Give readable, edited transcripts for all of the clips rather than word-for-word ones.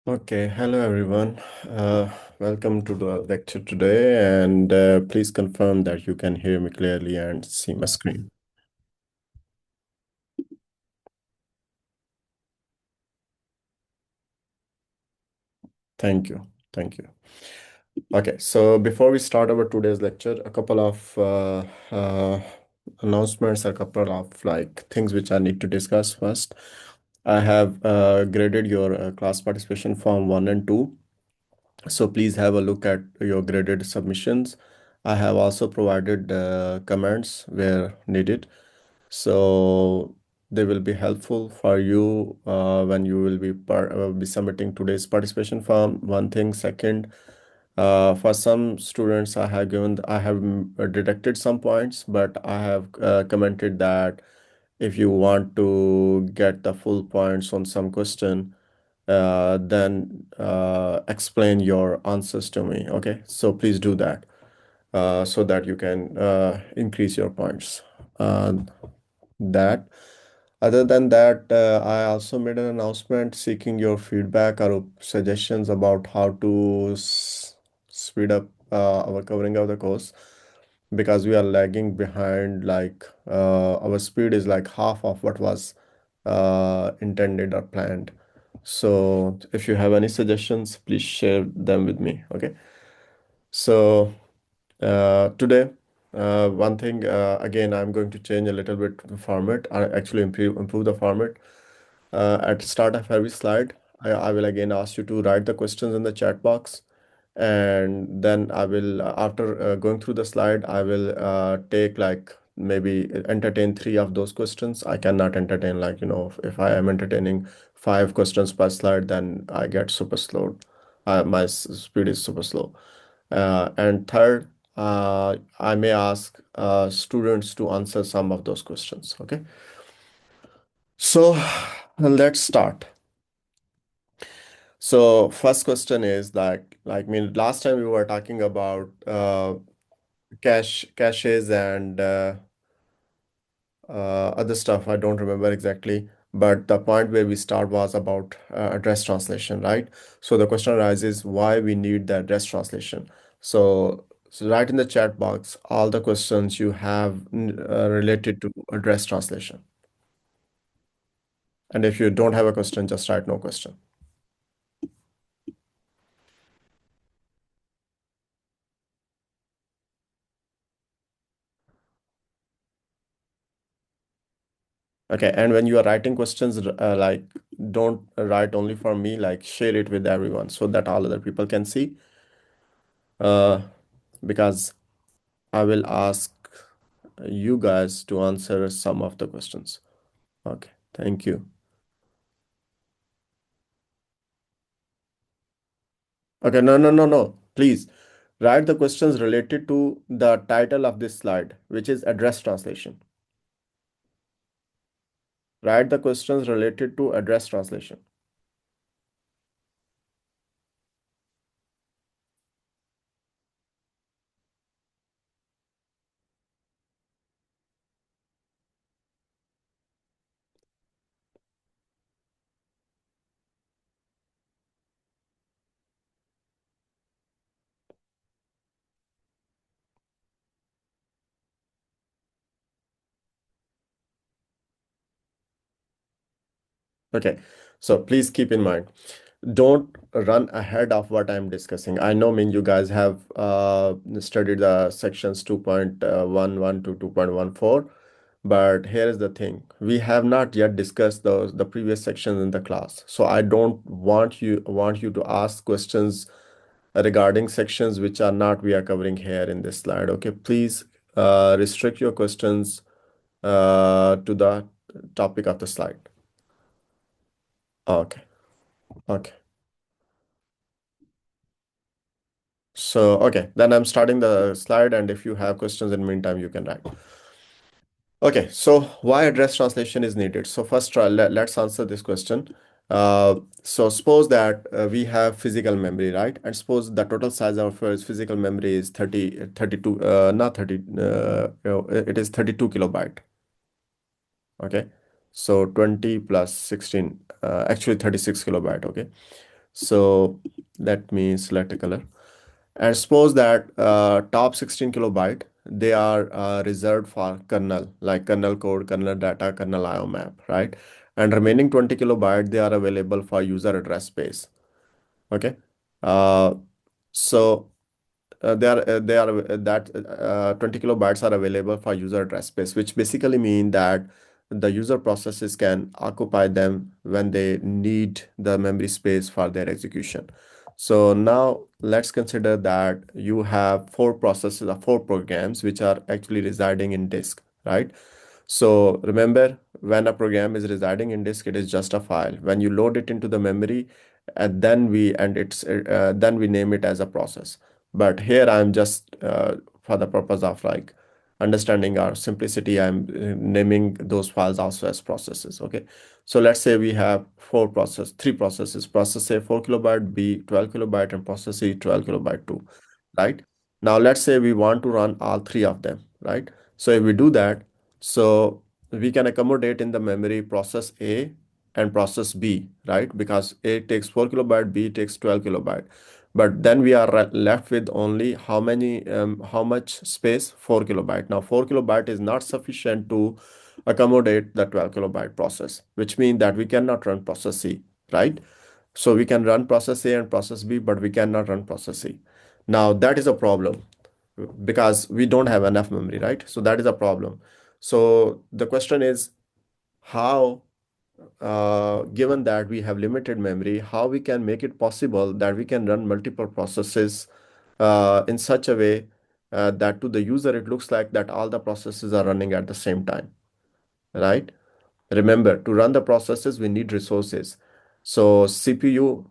Okay, hello everyone. Welcome to the lecture today, and please confirm that you can hear me clearly and see my screen. Thank you. Thank you. Okay, so before we start our today's lecture, a couple of announcements, a couple of things which I need to discuss first. I have graded your class participation form 1 and 2. So please have a look at your graded submissions. I have also provided comments where needed. So they will be helpful for you when you will be submitting today's participation form. One thing, second, for some students, I have deducted some points, but I have commented that if you want to get the full points on some question, then explain your answers to me. Okay, so please do that so that you can increase your points. That Other than that, I also made an announcement seeking your feedback or suggestions about how to speed up our covering of the course because we are lagging behind. Our speed is like half of what was intended or planned. So if you have any suggestions, please share them with me. Okay. So today, one thing again, I'm going to change a little bit the format. I actually improve the format. At the start of every slide, I will again ask you to write the questions in the chat box, and then I will, after going through the slide, I will take maybe entertain three of those questions. I cannot entertain if I am entertaining five questions per slide, then I get super slow. My speed is super slow. And third, I may ask students to answer some of those questions. Okay. So let's start. So first question is last time we were talking about caches and other stuff. I don't remember exactly, but the point where we start was about address translation, right? So the question arises why we need the address translation. So write in the chat box all the questions you have related to address translation. And if you don't have a question, just write no question. Okay, and when you are writing questions, don't write only for me, like share it with everyone so that all other people can see. Uh, because I will ask you guys to answer some of the questions. Okay, thank you. Okay, no, no, no, no. Please write the questions related to the title of this slide, which is address translation. Write the questions related to address translation. Okay, so please keep in mind, don't run ahead of what I'm discussing. I know, you guys have studied the sections 2.11 to 2.14, but here is the thing. We have not yet discussed the previous sections in the class. So I don't want you to ask questions regarding sections which are not we are covering here in this slide. Okay, please restrict your questions to the topic of the slide. Okay, okay. So, okay, then I'm starting the slide, and if you have questions in the meantime, you can write. Okay, so why address translation is needed? So first, let's answer this question. So suppose that we have physical memory, right? And suppose the total size of physical memory is 32, not 30, it is 32 kilobyte. Okay, so 20 plus 16, actually 36 kilobyte. Okay, So let me select a color. And suppose that top 16 kilobyte, they are reserved for kernel, like kernel code, kernel data, kernel IO map, right? And remaining 20 kilobyte, they are available for user address space. Okay. Uh, so they are that 20 kilobytes are available for user address space, which basically mean that the user processes can occupy them when they need the memory space for their execution. So now let's consider that you have four processes or four programs which are actually residing in disk, right? So remember, when a program is residing in disk, it is just a file. When you load it into the memory, and then we name it as a process. But here I'm just for the purpose of like understanding our simplicity, I'm naming those files also as processes. Okay. So let's say we have three processes, process A 4 kilobyte, B 12 kilobyte, and process C 12 kilobyte too, right? Now let's say we want to run all three of them, right? So if we do that, so we can accommodate in the memory process A and process B, right? Because A takes 4 kilobyte, B takes 12 kilobyte. But then we are left with only how much space? 4 kilobyte. Now 4 kilobyte is not sufficient to accommodate the 12 kilobyte process, which means that we cannot run process C, right? So we can run process A and process B, but we cannot run process C. Now that is a problem because we don't have enough memory, right? So that is a problem. So the question is how, given that we have limited memory, how we can make it possible that we can run multiple processes in such a way that to the user it looks like that all the processes are running at the same time, right? Remember, to run the processes, we need resources. So CPU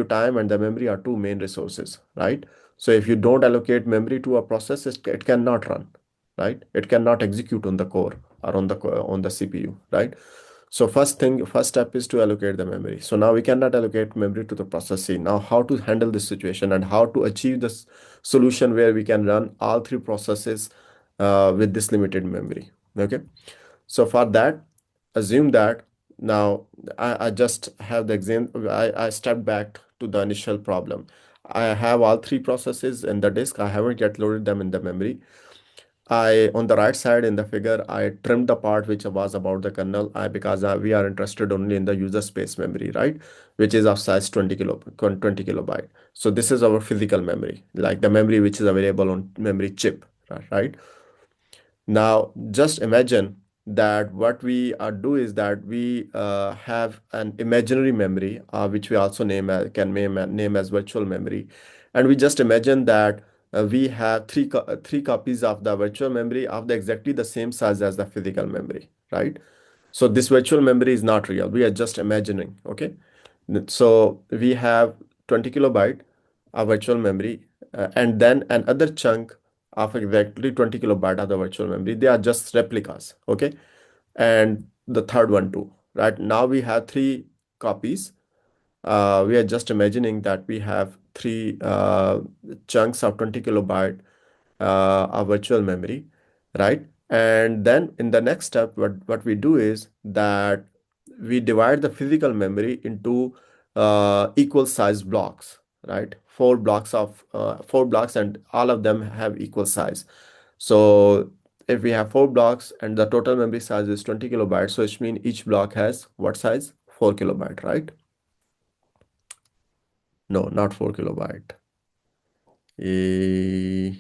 time and the memory are two main resources, right? So if you don't allocate memory to a process, it cannot run, right? It cannot execute on the core or on the CPU, right? So first step is to allocate the memory. So now we cannot allocate memory to the process C. Now how to handle this situation and how to achieve this solution where we can run all three processes with this limited memory. Okay. So for that, assume that now I just have the example. I step back to the initial problem. I have all three processes in the disk. I haven't yet loaded them in the memory. On the right side in the figure, I trimmed the part which was about the kernel because we are interested only in the user space memory, right? Which is of size 20 kilobyte. So this is our physical memory, like the memory which is available on memory chip, right? Now, just imagine that what we do is that we have an imaginary memory, which we also name as virtual memory, and we just imagine that we have three copies of the virtual memory of the exactly the same size as the physical memory, right? So this virtual memory is not real. We are just imagining, okay? So we have 20 kilobyte of virtual memory, and then another chunk of exactly 20 kilobyte of the virtual memory. They are just replicas, okay? And the third one too, right? Now we have three copies. We are just imagining that we have three chunks of 20 kilobyte of virtual memory, right? And then in the next step, what we do is that we divide the physical memory into equal size blocks, right? Four blocks, and all of them have equal size. So if we have four blocks and the total memory size is 20 kilobytes, so it means each block has what size? 4 kilobyte, right? No, not 4 kilobyte. Eh,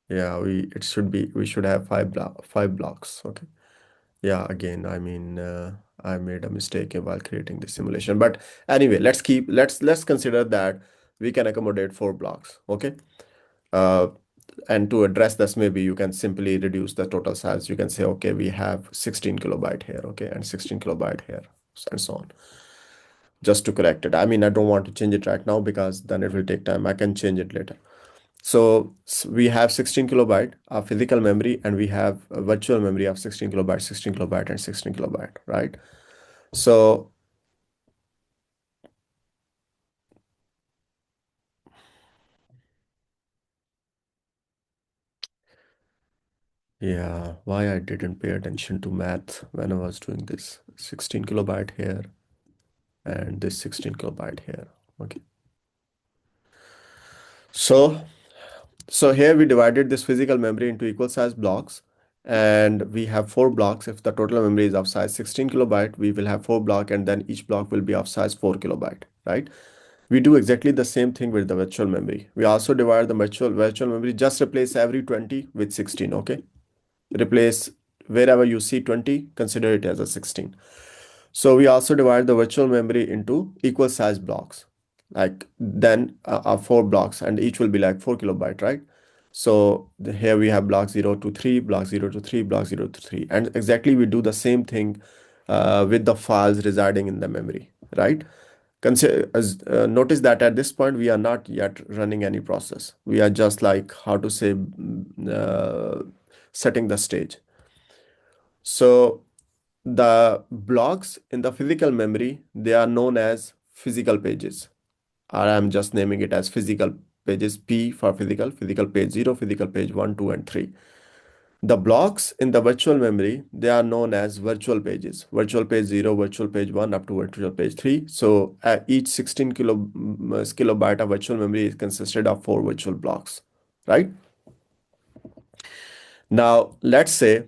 yeah, we should have five blocks. Okay. Yeah, again, I mean, I made a mistake while creating the simulation. But anyway, let's consider that we can accommodate four blocks. Okay. Uh, and to address this, maybe you can simply reduce the total size. You can say, okay, we have 16 kilobyte here, okay, and 16 kilobyte here, and so on. Just to correct it. I mean, I don't want to change it right now because then it will take time. I can change it later. So we have 16 kilobyte of physical memory, and we have a virtual memory of 16 kilobyte, and 16 kilobyte, right? So yeah, why I didn't pay attention to math when I was doing this. 16 kilobyte here. and this 16 kilobyte here. Okay. So here we divided this physical memory into equal size blocks, and we have four blocks. If the total memory is of size 16 kilobyte, we will have four blocks, and then each block will be of size 4 kilobyte, right? We do exactly the same thing with the virtual memory. We also divide the virtual memory, just replace every 20 with 16, okay? Replace wherever you see 20, consider it as a 16. So we also divide the virtual memory into equal size blocks, like then four blocks, and each will be like 4 kilobyte, right? So here we have block 0 to 3, block 0 to 3, block 0 to 3. And exactly we do the same thing with the files residing in the memory, right? Notice that at this point we are not yet running any process. We are just like, how to say, setting the stage. So the blocks in the physical memory, they are known as physical pages, or I'm just naming it as physical pages. P for physical page 0, physical page 1, 2, and 3. The blocks in the virtual memory, they are known as virtual pages. Virtual page 0, virtual page 1, up to virtual page 3. So each 16 kilobyte of virtual memory is consisted of four virtual blocks, right? Now, let's say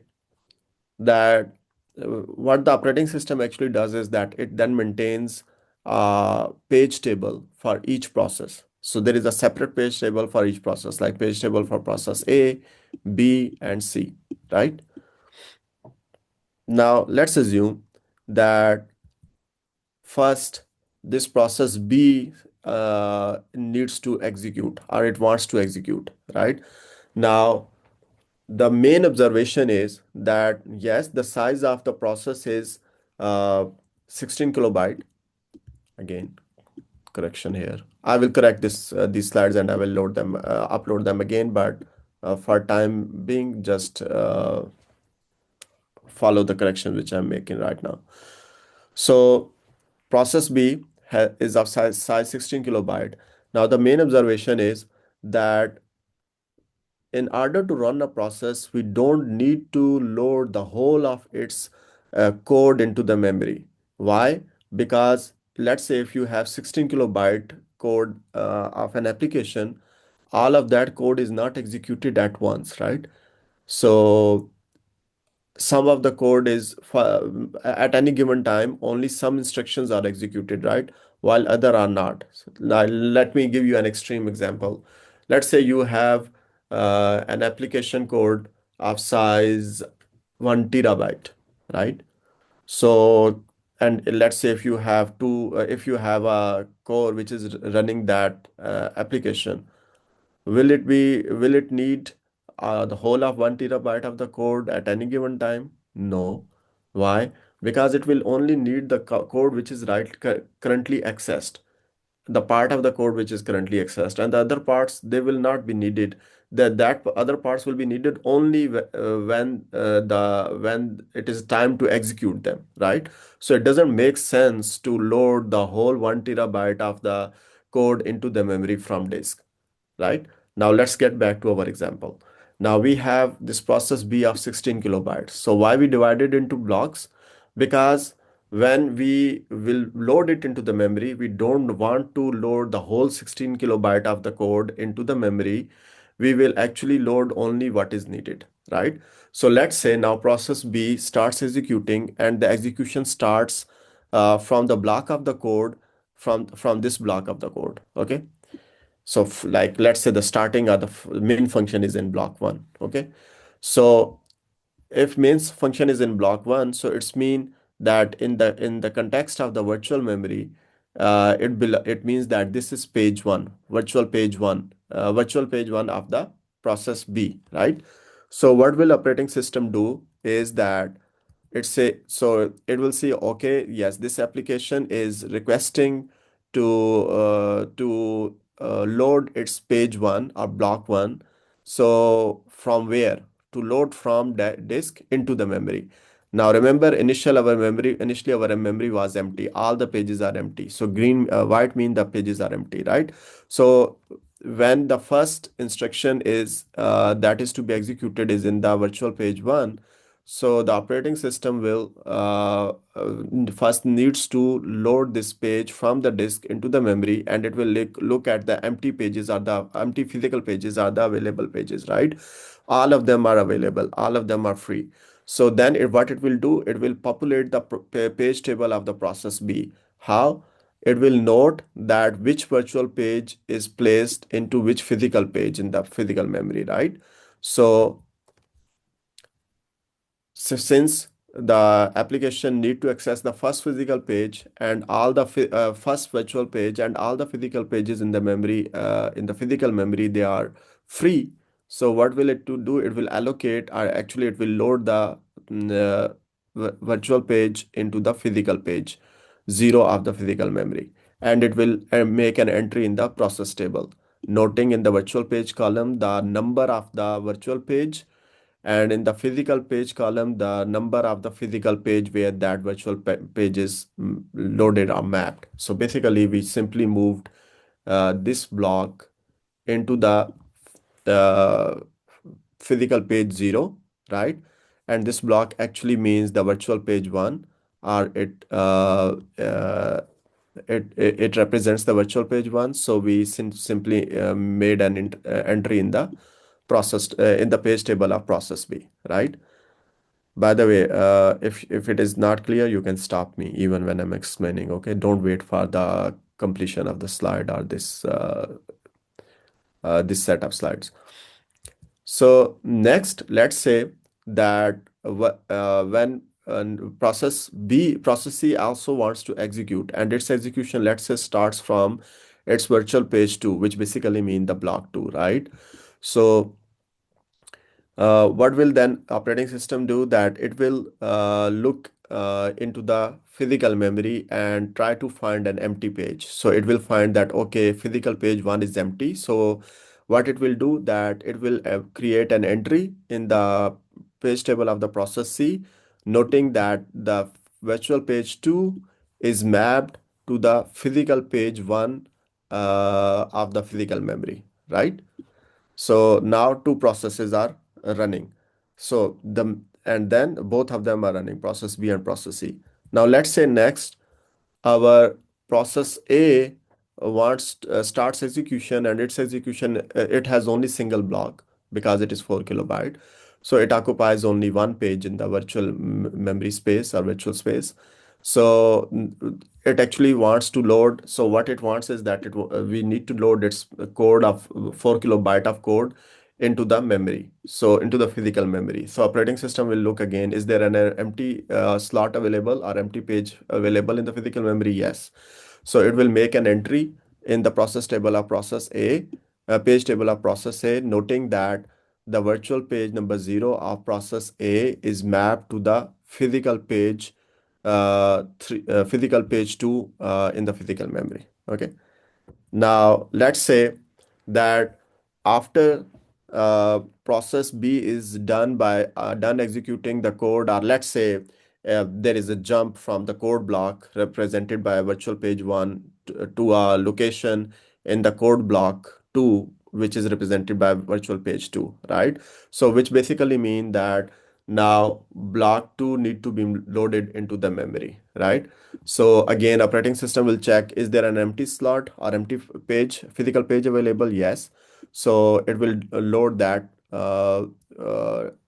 that what the operating system actually does is that it then maintains a page table for each process. So there is a separate page table for each process, like page table for process A, B, and C, right? Now let's assume that first this process B needs to execute, or it wants to execute, right? Now the main observation is that yes, the size of the process is uh, 16 kilobyte. Again, correction here. I will correct these slides and I will upload them again, but for time being, just follow the correction which I'm making right now. So process B is of size 16 kilobyte. Now the main observation is that in order to run a process, we don't need to load the whole of its code into the memory. Why? Because let's say if you have 16 kilobyte code of an application, all of that code is not executed at once, right? So some of the code is at any given time, only some instructions are executed, right? While other are not. So now, let me give you an extreme example. Let's say you have an application code of size 1 terabyte, right? So, and let's say if you have a core which is running that application, will it need the whole of 1 terabyte of the code at any given time? No. Why? Because it will only need the code which is currently accessed, the part of the code which is currently accessed, and the other parts, they will not be needed. That other parts will be needed only when it is time to execute them, right? So it doesn't make sense to load the whole 1 terabyte of the code into the memory from disk, right? Now let's get back to our example. Now we have this process B of 16 kilobytes. So why we divided into blocks? Because when we will load it into the memory, we don't want to load the whole 16 kilobyte of the code into the memory. We will actually load only what is needed, right? So let's say now process B starts executing, and the execution starts from the block of the code, from this block of the code, okay? So like let's say the starting or the main function is in block 1, okay? So if main function is in block 1, so it's mean that in the context of the virtual memory, it means that this is page 1, virtual page 1 of the process B, right? So what will operating system do is that it will say, okay, yes, this application is requesting to load its page 1 or block 1. So from where? To load from disk into the memory. Now remember, initially our memory was empty. All the pages are empty. So white mean the pages are empty, right? So when the first instruction is that is to be executed is in the virtual page 1, So the operating system will first needs to load this page from the disk into the memory, and it will look at the empty pages or the empty physical pages are the available pages, right? All of them are available, all of them are free. So then what it will do, it will populate the page table of the process B. How? It will note that which virtual page is placed into which physical page in the physical memory, right? So since the application need to access the first physical page and all the first virtual page and all the physical pages in the memory, in the physical memory, they are free. So what will it to do? It will allocate, or actually it will load the virtual page into the physical page, zero of the physical memory, and it will make an entry in the process table, noting in the virtual page column the number of the virtual page, and in the physical page column the number of the physical page where that virtual page is loaded or mapped. So basically we simply moved this block into the uh, physical page 0, right? And this block actually means the virtual page 1, or it represents the virtual page 1. So we simply made an entry in the in the page table of process B, right? By the way, if it is not clear, you can stop me even when I'm explaining. Okay, don't wait for the completion of the slide or this set of slides. So next, let's say that when process C also wants to execute, and its execution, let's say, starts from its virtual page 2, which basically mean the block 2, right? So what will then operating system do? That it will look into the physical memory and try to find an empty page. So it will find that, okay, physical page 1 is empty. So what it will do, that it will create an entry in the page table of the process C, noting that the virtual page 2 is mapped to the physical page 1 of the physical memory, right? So now two processes are running. So and then both of them are running, process B and process C. Now let's say next our process A wants starts execution, and its execution, it has only single block because it is 4 kilobyte. So it occupies only one page in the virtual memory space or virtual space. So it actually wants to load. So what it wants is that we need to load its code of 4 kilobyte of code into the memory, so into the physical memory. So operating system will look again, is there an empty slot available or empty page available in the physical memory? Yes. So it will make an entry in the process table of process A, page table of process A, noting that the virtual page number 0 of process A is mapped to the physical page physical page 2 in the physical memory. Okay. Now, let's say that after process B is done executing the code, or let's say there is a jump from the code block represented by virtual page 1 to a location in the code block 2, which is represented by virtual page 2, right? So which basically mean that now block 2 need to be loaded into the memory, right? So again, operating system will check, is there an empty slot or empty page, physical page available? Yes. So it will load that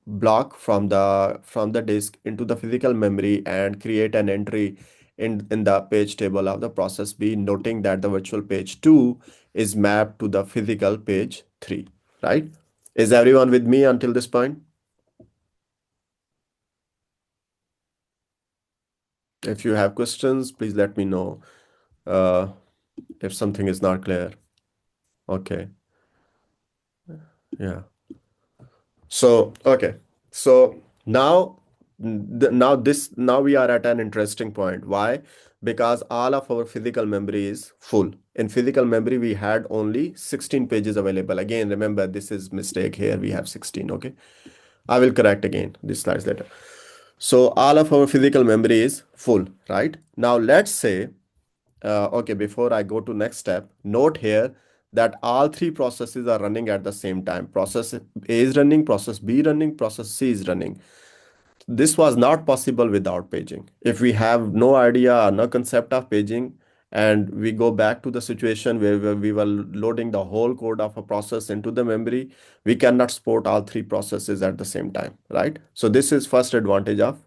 block from the disk into the physical memory and create an entry in the page table of the process B, noting that the virtual page 2 is mapped to the physical page 3, right? Is everyone with me until this point? If you have questions, please let me know uh, if something is not clear. Okay. Yeah. So, okay. So now, now we are at an interesting point. Why? Because all of our physical memory is full. In physical memory, we had only 16 pages available. Again, remember, this is mistake here. We have 16. Okay. I will correct again these slides later. So all of our physical memory is full, right? Now let's say, okay, before I go to next step, note here that all three processes are running at the same time. Process A is running, process B running, process C is running. This was not possible without paging. If we have no idea or no concept of paging, and we go back to the situation where we were loading the whole code of a process into the memory, we cannot support all three processes at the same time, right? So this is first advantage of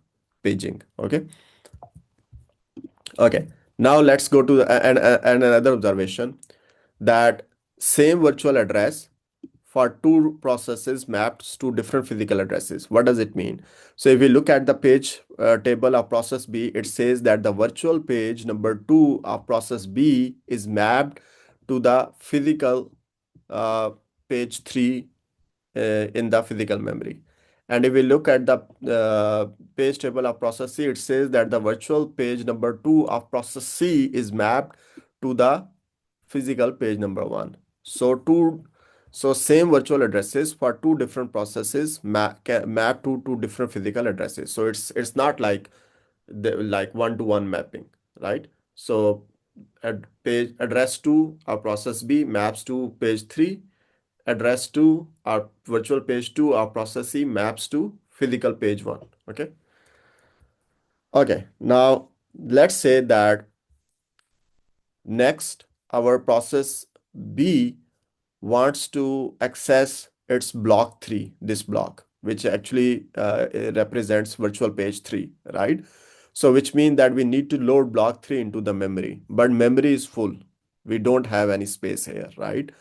paging. Okay. Okay. Now let's go to and another observation, that same virtual address for two processes maps to different physical addresses. What does it mean? So if we look at the page table of process B, it says that the virtual page number 2 of process B is mapped to the physical uh, page 3 in the physical memory. And if we look at the page table of process C, it says that the virtual page number 2 of process C is mapped to the physical page number 1. So same virtual addresses for two different processes map to two different physical addresses. So it's not like like one-to-one mapping, right? So page address 2 of process B maps to page 3. Address 2 or virtual page 2 of process C maps to physical page 1. Okay. Okay. Now let's say that next our process B wants to access its block 3, this block, which actually represents virtual page 3, right? So which means that we need to load block 3 into the memory, but memory is full. We don't have any space here, right?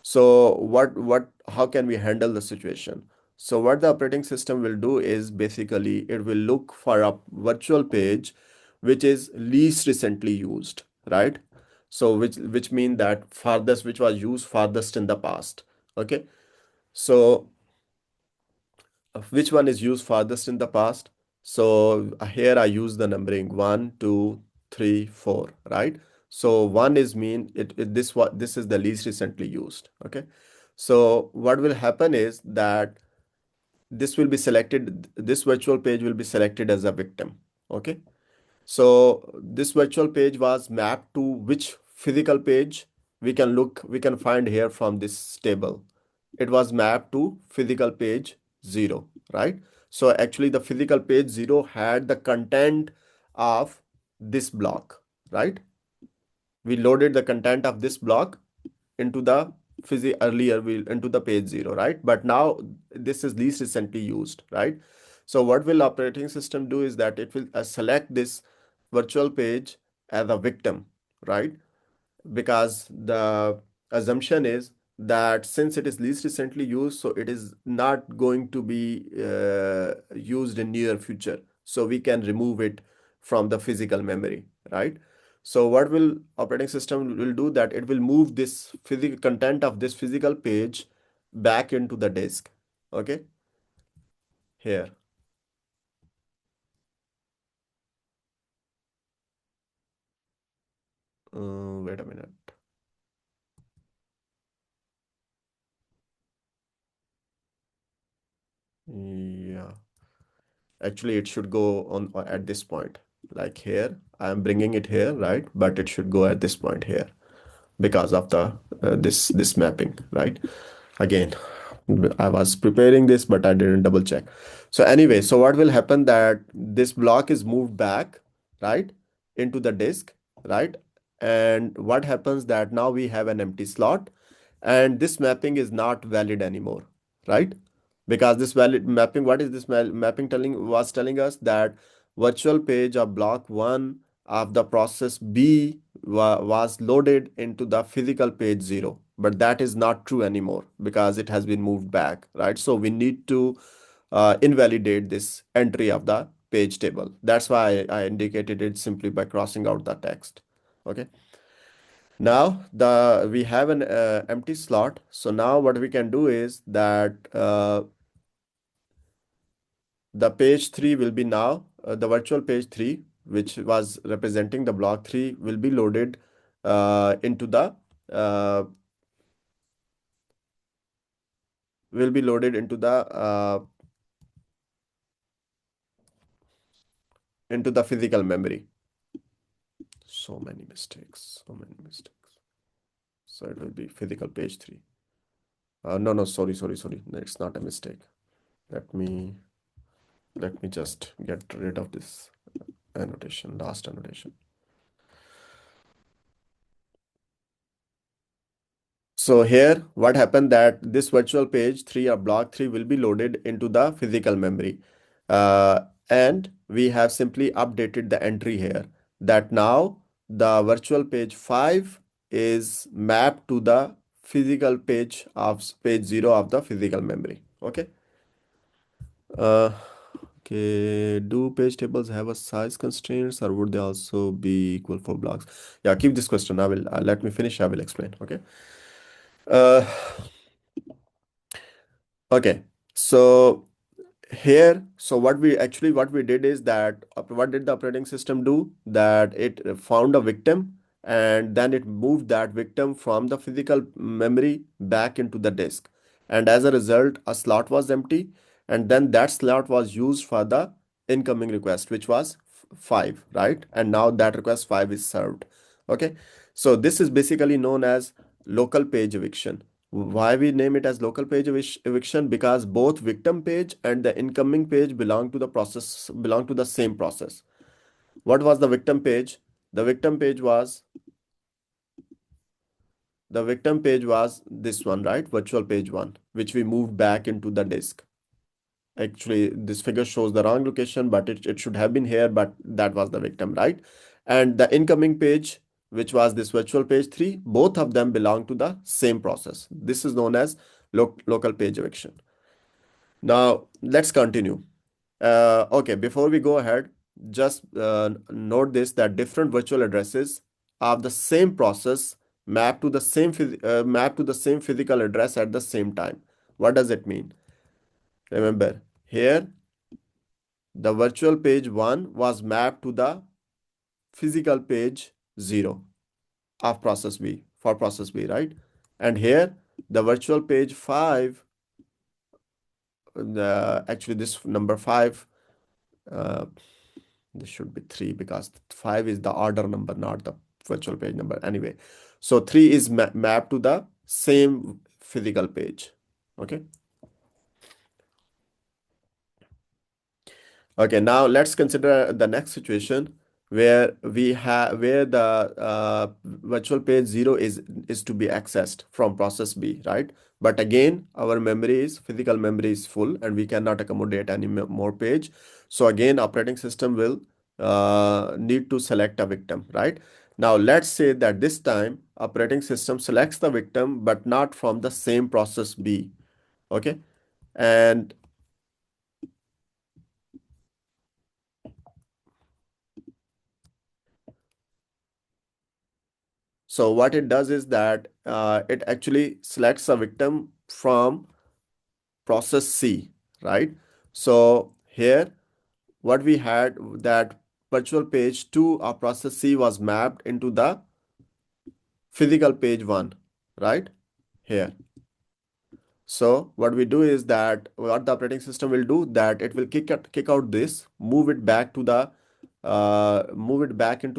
So how can we handle the situation? So what the operating system will do is basically it will look for a virtual page which is least recently used, right? So which mean that farthest, which was used farthest in the past. Okay. So which one is used farthest in the past? So here I use the numbering 1, 2, 3, 4, right? So one is mean this is the least recently used. Okay. So what will happen is that this virtual page will be selected as a victim. Okay. So this virtual page was mapped to which physical page? We can find here from this table. It was mapped to physical page 0, right? So actually the physical page 0 had the content of this block, right? We loaded the content of this block into the earlier we into the page 0, right? But now this is least recently used, right? So what will operating system do is that it will select this virtual page as a victim, right? Because the assumption is that since it is least recently used, so it is not going to be used in near future. So we can remove it from the physical memory, right? So what will operating system will do that it will move this physical content of this physical page back into the disk. Okay, here. Wait a minute. Yeah. Actually, it should go on at this point. Like here, I'm bringing it here, right? But it should go at this point here because of the this mapping, right? Again, I was preparing this, but I didn't double check. So anyway, so what will happen that this block is moved back, right, into the disk, right? And what happens that now we have an empty slot, and this mapping is not valid anymore, right? Because this valid mapping, what is this mapping telling us that virtual page of block 1 of the process B was loaded into the physical page 0, but that is not true anymore because it has been moved back, right? So we need to invalidate this entry of the page table. That's why I indicated it simply by crossing out the text. Okay. Now we have an empty slot. So now what we can do is that the page 3 will be now the virtual page 3, which was representing the block 3, will be loaded into the uh, will be loaded into the physical memory. So many mistakes, so many mistakes. So it will be physical page 3. No, sorry. No, it's not a mistake. Let me Let me just get rid of this annotation, last annotation. So here, what happened that this virtual page 3 or block 3 will be loaded into the physical memory. And we have simply updated the entry here that now the virtual page 5 is mapped to the physical page of page 0 of the physical memory. Okay. Uh, okay. Do page tables have a size constraints or would they also be equal for blocks? Yeah, keep this question. I will let me finish. I will explain. Okay. Uh, okay. So here, so what we did is that what did the operating system do? That it found a victim and then it moved that victim from the physical memory back into the disk. And as a result, a slot was empty, and then that slot was used for the incoming request, which was 5, right? And now that request 5 is served. Okay. So this is basically known as local page eviction. Why we name it as local page eviction? Because both victim page and the incoming page belong to the same process. What was the victim page? The victim page was this one, right? Virtual page 1, which we moved back into the disk. Actually, this figure shows the wrong location, but it should have been here, but that was the victim, right? And the incoming page, which was this virtual page 3, both of them belong to the same process. This is known as local page eviction. Now, let's continue. Okay, before we go ahead, just note this that different virtual addresses of the same process map to the same physical address at the same time. What does it mean? Remember, here the virtual page 1 was mapped to the physical page 0 of process B for process B, right? And here the virtual page 5, actually this number 5, uh, this should be 3 because 5 is the order number, not the virtual page number. Anyway, so 3 is mapped to the same physical page. Okay. Okay, now let's consider the next situation where the virtual page 0 is to be accessed from process B, right? But again, our physical memory is full and we cannot accommodate any more page. So again, operating system will need to select a victim, right? Now let's say that this time operating system selects the victim, but not from the same process B. Okay. And so what it does is that it actually selects a victim from process C, right? So here what we had that virtual page 2 of process C was mapped into the physical page 1, right? Here. So what we do is that what the operating system will do that it will kick out this, move it back into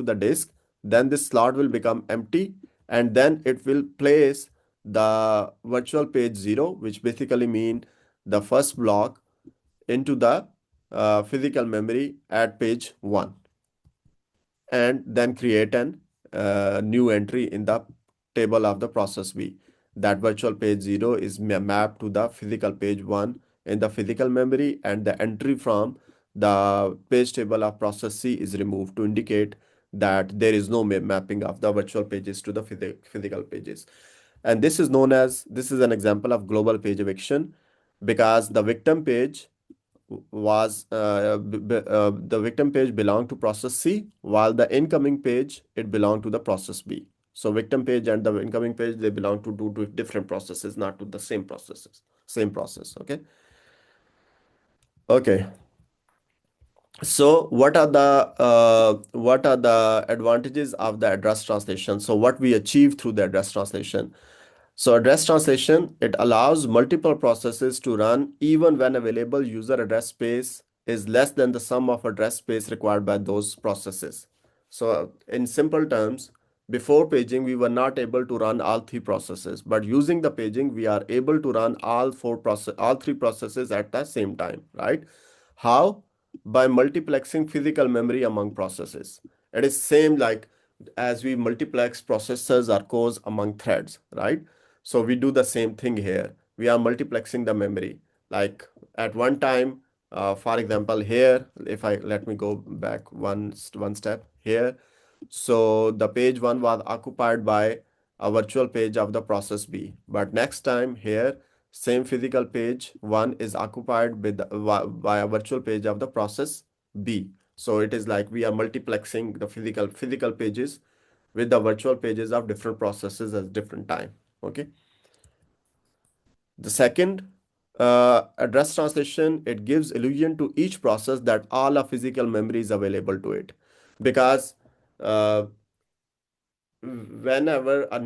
the disk. Then this slot will become empty, and then it will place the virtual page 0, which basically mean the first block, into the physical memory at page 1, and then create an new entry in the table of the process B. That virtual page 0 is mapped to the physical page 1 in the physical memory, and the entry from the page table of process C is removed to indicate that there is no mapping of the virtual pages to the physical pages. And this is an example of global page eviction because the victim page the victim page belonged to process C, while the incoming page it belonged to the process B. So victim page and the incoming page, they belong to two different processes, not to the same processes, same process. Okay. Okay. So what are the advantages of the address translation? So what we achieve through the address translation? So address translation, it allows multiple processes to run even when available user address space is less than the sum of address space required by those processes. So in simple terms, before paging, we were not able to run all 3 processes, but using the paging, we are able to run all 3 processes at the same time, right? How? by multiplexing physical memory among processes. It is same like as we multiplex processors or cores among threads, right? So we do the same thing here. We are multiplexing the memory. Like at one time, for example, here, if I let me go back one step here. So the page one was occupied by a virtual page of the process B. But next time here, same physical page one is occupied with by a virtual page of the process B. So it is like we are multiplexing the physical pages with the virtual pages of different processes at different time. Okay. The second, address translation, it gives illusion to each process that all of physical memory is available to it. Because uh, whenever a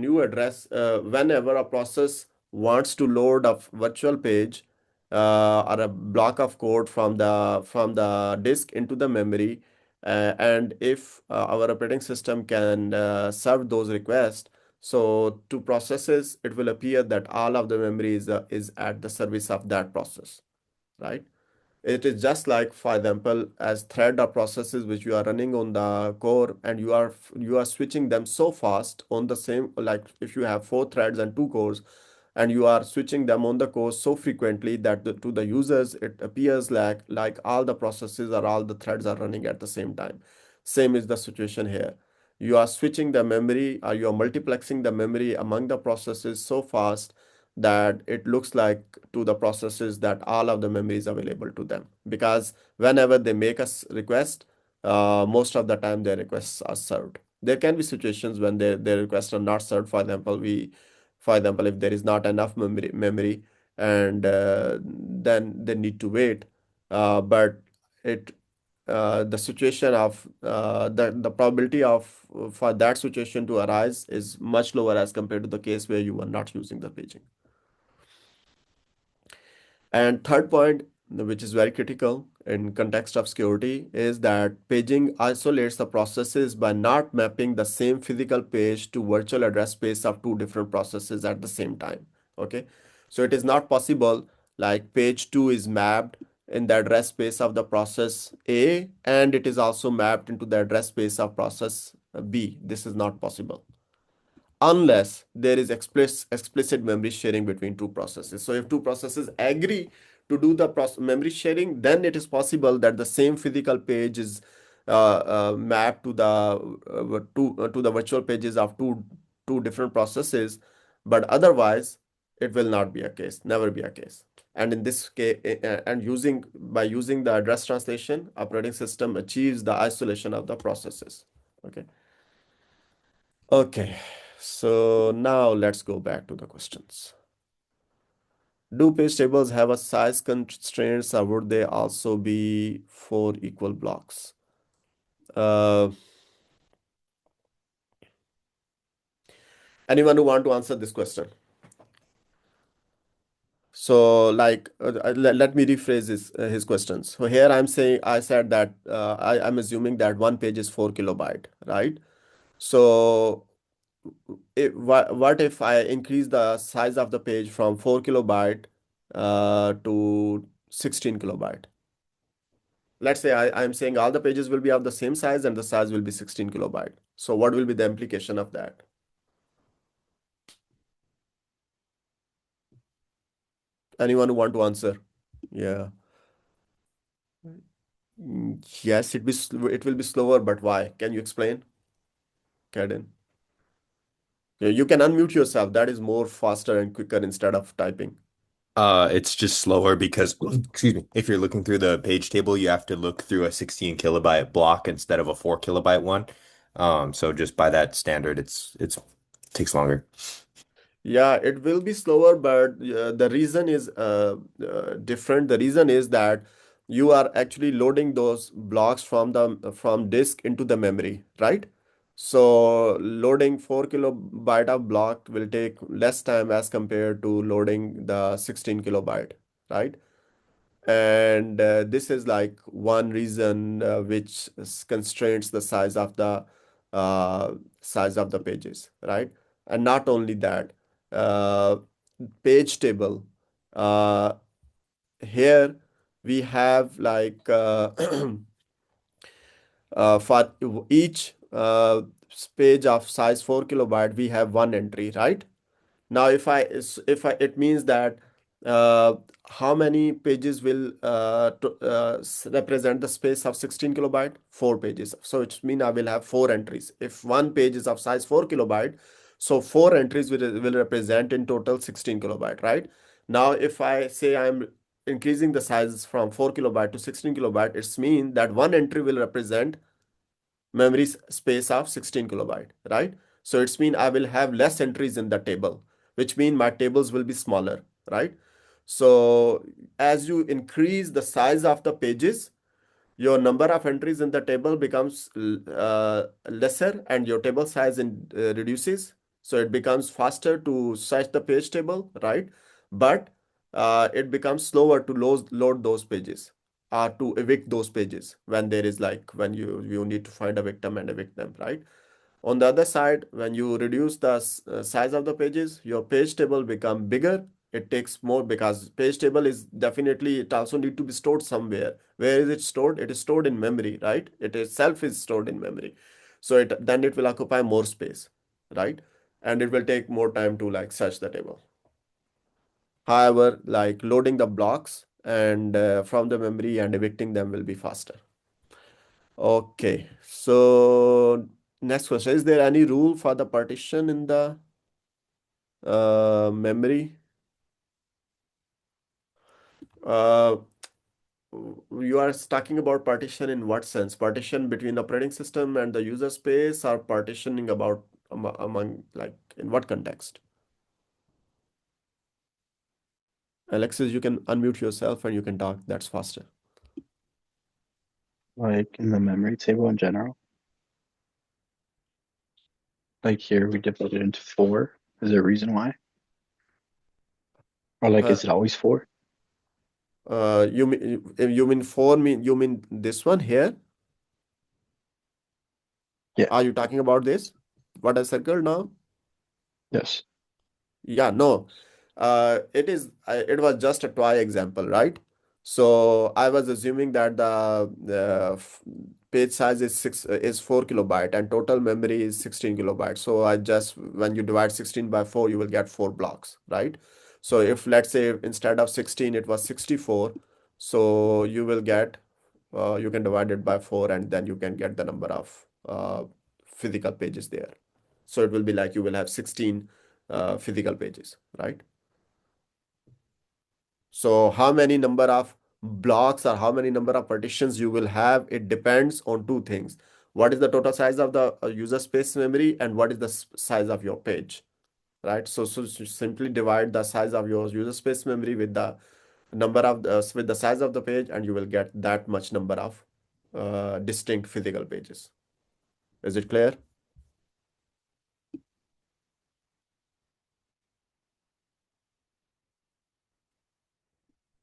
process wants to load a virtual page or a block of code from the disk into the memory, and if our operating system can serve those requests, so to processes, it will appear that all of the memory is at the service of that process, right? It is just like, for example, as thread or processes which you are running on the core, and you are switching them so fast on the same, like if you have four threads and two cores, and you are switching them on the core so frequently that to the users it appears like all the processes or all the threads are running at the same time. Same is the situation here. You are switching the memory, or you are multiplexing the memory among the processes so fast that it looks like to the processes that all of the memory is available to them, because whenever they make a request, most of the time their requests are served. There can be situations when their requests are not served. For example, if there is not enough memory, and then they need to wait. But it the situation of the probability of for that situation to arise is much lower as compared to the case where you are not using the paging. And third point, which is very critical in context of security, is that paging isolates the processes by not mapping the same physical page to virtual address space of two different processes at the same time. Okay, so it is not possible like page 2 is mapped in the address space of the process A, and it is also mapped into the address space of process B. This is not possible unless there is explicit memory sharing between two processes. So if two processes agree to do the memory sharing, then it is possible that the same physical page is mapped to the virtual pages of two different processes. But otherwise, it will not be a case, never be a case. And in this case, and using the address translation, operating system achieves the isolation of the processes. Okay. Okay, so now let's go back to the questions. Do page tables have a size constraints, or would they also be four equal blocks? Uh, Anyone who want to answer this question? So, like, let me rephrase his questions. So here I said that I'm assuming that one page is 4 kilobyte, right? So, what if I increase the size of the page from 4 kilobyte to 16 kilobyte? Let's say I'm saying all the pages will be of the same size and the size will be 16 kilobyte. So what will be the implication of that? Anyone who want to answer? Yeah. Yes, it will be slower, but why? Can you explain, Kaden? Yeah, you can unmute yourself. That is more faster and quicker instead of typing. It's just slower because, excuse me, if you're looking through the page table, you have to look through a 16 kilobyte block instead of a 4 kilobyte one. So just by that standard, it's takes longer. Yeah, it will be slower, but the reason is different. The reason is that you are actually loading those blocks from disk into the memory, right? So loading 4 kilobyte of block will take less time as compared to loading the 16 kilobyte, right? And this is like one reason which constrains the uh, size of the pages, right? And not only that, uh, page table, uh, here. we have like for each page of size 4 kilobyte, we have one entry, right? Now, it means that uh, how many pages will represent the space of 16 kilobyte? Four pages. So it means I will have four entries. If one page is of size 4 kilobyte, so four entries will represent in total 16 kilobyte, right? Now, if I say I'm increasing the size from 4 kilobyte to 16 kilobyte, it's mean that one entry will represent memory space of 16 kilobyte, right? So it's mean I will have less entries in the table, which mean my tables will be smaller, right? So as you increase the size of the pages, your number of entries in the table becomes lesser and your table size reduces. So it becomes faster to search the page table, right? But it becomes slower to load those pages or to evict those pages when there is like when you need to find a victim and evict them, right? On the other side, when you reduce the size of the pages, your page table become bigger. It takes more because page table is definitely, it also need to be stored somewhere. Where is it stored? It is stored in memory, right? It itself is stored in memory. So it will occupy more space, right? And it will take more time to like search the table. However, like loading the blocks and from the memory and evicting them will be faster. Okay, so next question. Is there any rule for the partition in the memory? Uh, you are talking about partition in what sense? Partition between operating system and the user space, or partitioning about among like in what context? Alexis, you can unmute yourself and you can talk. That's faster. Like in the memory table in general. Like here we divide it into four. Is there a reason why? Or like Uh, is it always four? you mean four mean you mean this one here? Yeah. Are you talking about this? What I circled now? Yes. Yeah, no. It was just a toy example, right? So I was assuming that the page size is 4 kilobyte and total memory is 16 kilobyte. So I just when you divide 16 by 4, you will get four blocks, right? So if let's say instead of 16 it was 64, so you will get you can divide it by 4 and then you can get the number of physical pages there. So it will be like you will have 16 physical pages, right? So how many number of blocks or how many number of partitions you will have, it depends on two things. What is the total size of the user space memory and what is the size of your page, right? So simply divide the size of your user space memory with the with the size of the page and you will get that much number of distinct physical pages. Is it clear?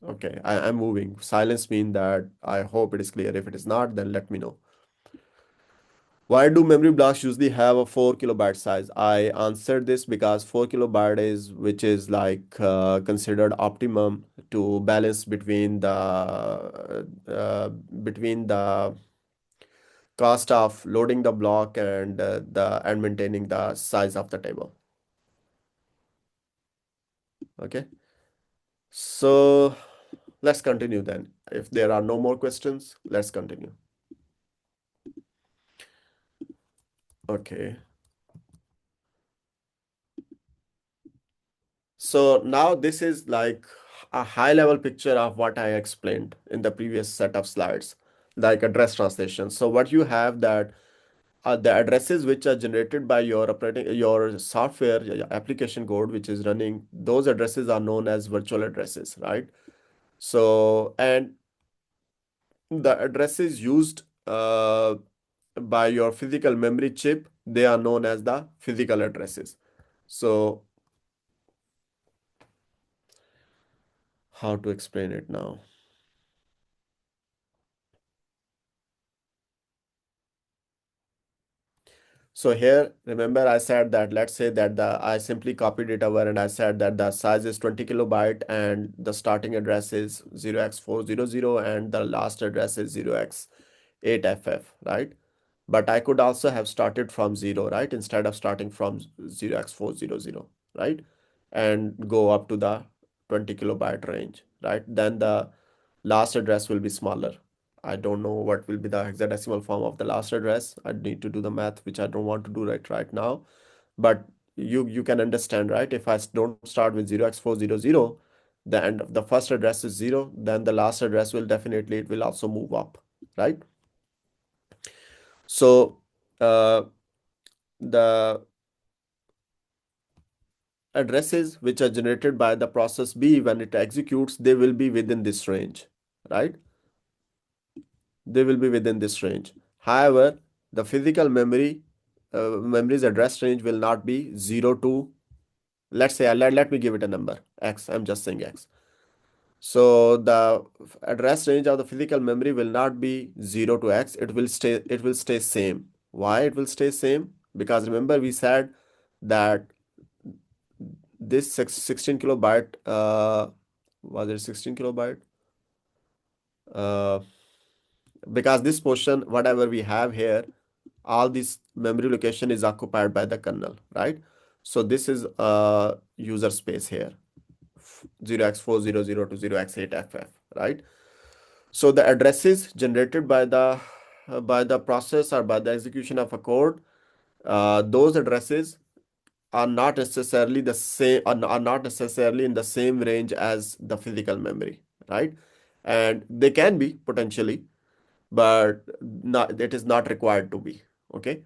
Okay, I'm moving. Silence mean that I hope it is clear. If it is not, then let me know. Why do memory blocks usually have a 4 kilobyte size? I answered this because 4 kilobyte is which is like considered optimum to balance between the cost of loading the block and and maintaining the size of the table. Okay, so let's continue then. If there are no more questions, let's continue. Okay. So now this is like a high level picture of what I explained in the previous set of slides, like address translation. So what you have that the addresses which are generated by your software, your application code which is running, those addresses are known as virtual addresses, right? So and the addresses used by your physical memory chip, they are known as the physical addresses. So how to explain it now? So here, remember I said that let's say that I simply copied it over and I said that the size is 20 kilobyte and the starting address is 0x400 and the last address is 0x8ff, right? But I could also have started from 0, right? Instead of starting from 0x400, right? And go up to the 20 kilobyte range, right? Then the last address will be smaller. I don't know what will be the hexadecimal form of the last address. I need to do the math, which I don't want to do right now. But you can understand, right? If I don't start with 0x400, the end of the first address is 0, then the last address will definitely, it will also move up, right? So the addresses which are generated by the process B when it executes, they will be within this range, right? They will be within this range. However, the physical memory's address range will not be 0 to, let's say, let me give it a number, X. I'm just saying X. So the address range of the physical memory will not be 0 to X. It will stay same. Why it will stay same? Because remember we said that this 16 kilobyte, was it 16 kilobyte? Uh, because this portion, whatever we have here, all this memory location is occupied by the kernel, right? So this is user space here, 0x400 to 0x8ff, right? So the addresses generated by the process or by the execution of a code, those addresses are not necessarily the same, are not necessarily in the same range as the physical memory, right? And they can be potentially, but not, it is not required to be. Okay.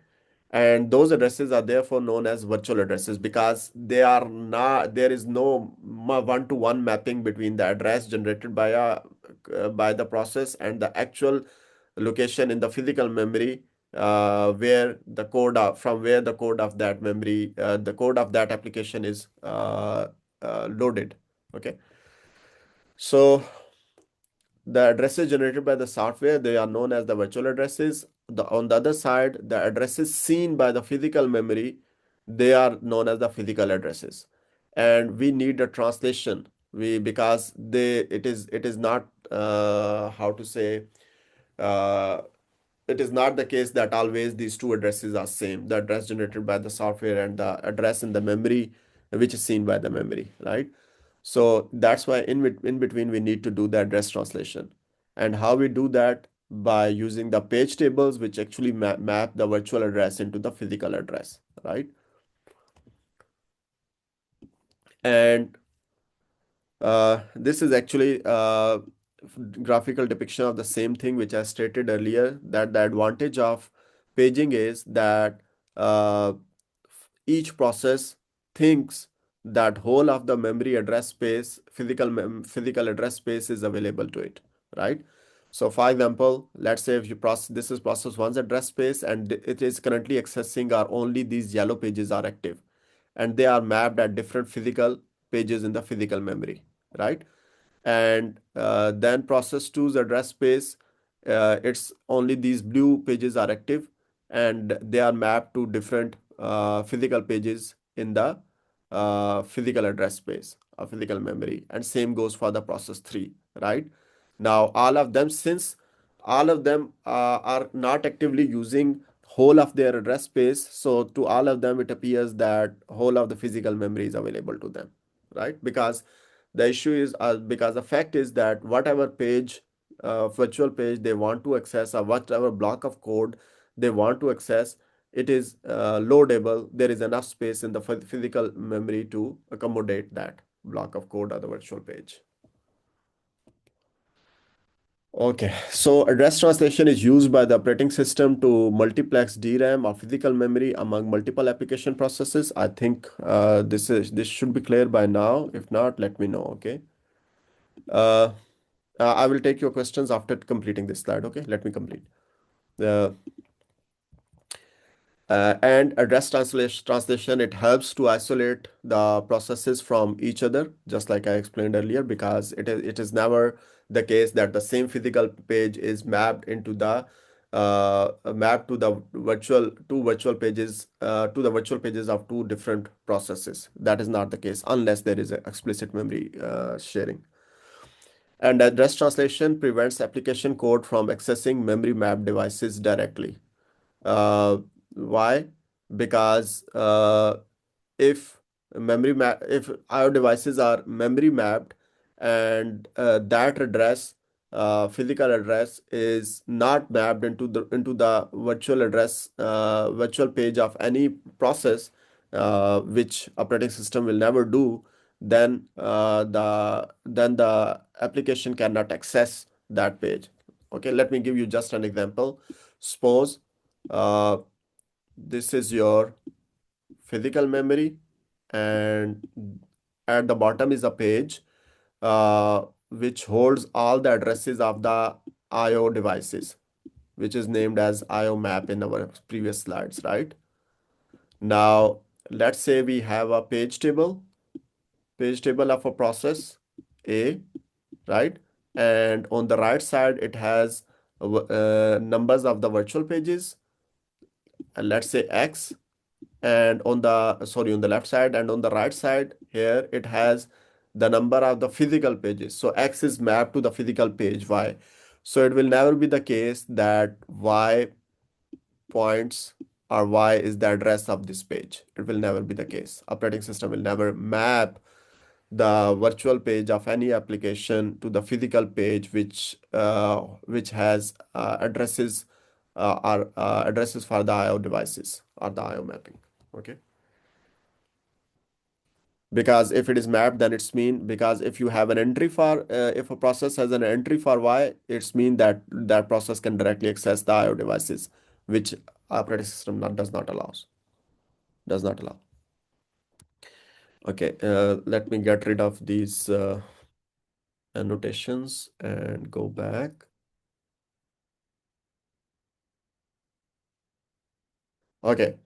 And those addresses are therefore known as virtual addresses because they are not, there is no one-to-one mapping between the address generated by the process and the actual location in the physical memory, where the code of, from where the code of that memory, the code of that application is loaded. Okay. So the addresses generated by the software, they are known as the virtual addresses. On the other side, the addresses seen by the physical memory, they are known as the physical addresses. And we need a translation. Because it is not, how to say, uh, it is not the case that always these two addresses are same, the address generated by the software and the address in the memory which is seen by the memory, right? So that's why in between we need to do the address translation. And how we do that? By using the page tables which actually map the virtual address into the physical address, right? And this is actually a graphical depiction of the same thing which I stated earlier, that the advantage of paging is that uh, each process thinks that whole of the memory address space, physical address space is available to it, right? So for example, let's say if you process, this is process one's address space and it is currently accessing are only these yellow pages are active and they are mapped at different physical pages in the physical memory, right? And then process two's address space, it's only these blue pages are active and they are mapped to different physical pages in the physical address space or physical memory. And same goes for the process 3, right? Now all of them, since all of them are not actively using whole of their address space, so to all of them it appears that whole of the physical memory is available to them, right? Because the issue is, because the fact is that whatever page, virtual page they want to access or whatever block of code they want to access, it is loadable. There is enough space in the physical memory to accommodate that block of code or the virtual page. Okay, so address translation is used by the operating system to multiplex DRAM or physical memory among multiple application processes. I think this should be clear by now. If not, let me know. Okay. Uh, I will take your questions after completing this slide. Okay, let me complete. Uh, and address translation, it helps to isolate the processes from each other, just like I explained earlier, because it is never the case that the same physical page is mapped into the map to the virtual pages to the virtual pages of two different processes. That is not the case unless there is a explicit memory sharing. And address translation prevents application code from accessing memory mapped devices directly. Why? Because if if IO devices are memory mapped and that address, physical address is not mapped into the virtual page of any process, which operating system will never do, then the application cannot access that page. Okay, let me give you just an example. Suppose uh, this is your physical memory, and at the bottom is a page which holds all the addresses of the IO devices, which is named as IO map in our previous slides, right? Now, let's say we have a page table of a process A, right? And on the right side, it has numbers of the virtual pages, and let's say X. And on the left side and on the right side here, it has the number of the physical pages. So X is mapped to the physical page Y. So it will never be the case that Y points or Y is the address of this page. It will never be the case. Operating system will never map the virtual page of any application to the physical page, which has addresses for the IO devices or the IO mapping. Okay. Because if it is mapped, then it's mean, because if you have an entry for if a process has an entry for Y, it's mean that that process can directly access the IO devices, which operating system does not allow. Okay, let me get rid of these annotations and go back. Okay,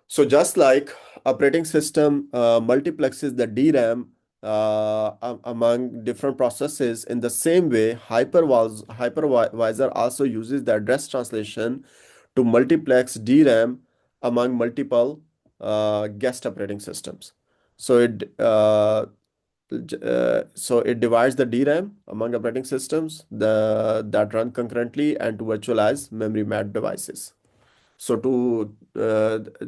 so just like operating system multiplexes the DRAM among different processes, in the same way, Hypervisor also uses the address translation to multiplex DRAM among multiple guest operating systems. So it divides the DRAM among operating systems that run concurrently and to virtualize memory mapped devices. So to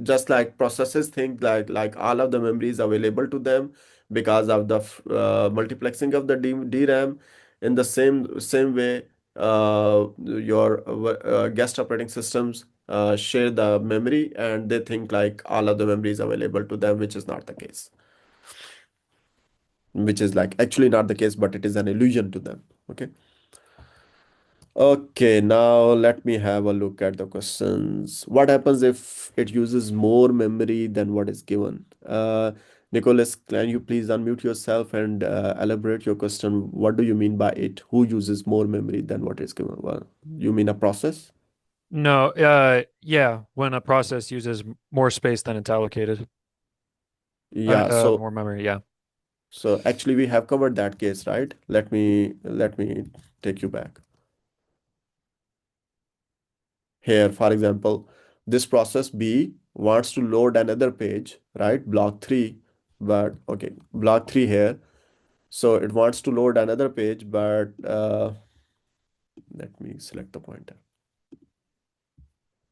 just like processes think like all of the memory is available to them because of the multiplexing of the DRAM. In the same way, your guest operating systems share the memory, and they think like all of the memory is available to them, which is not the case. Which is like actually not the case, but it is an illusion to them. Okay. Okay, now let me have a look at the questions. What happens if it uses more memory than what is given? Nicholas, can you please unmute yourself and elaborate your question? What do you mean by it? Who uses more memory than what is given? Well, you mean a process? No, yeah, when a process uses more space than it's allocated, Yeah, so more memory, yeah. so actually we have covered that case, right? Let me take you back. Here, for example, this process B wants to load another page, right? Block 3, but okay, block 3 here. So it wants to load another page, but let me select the pointer.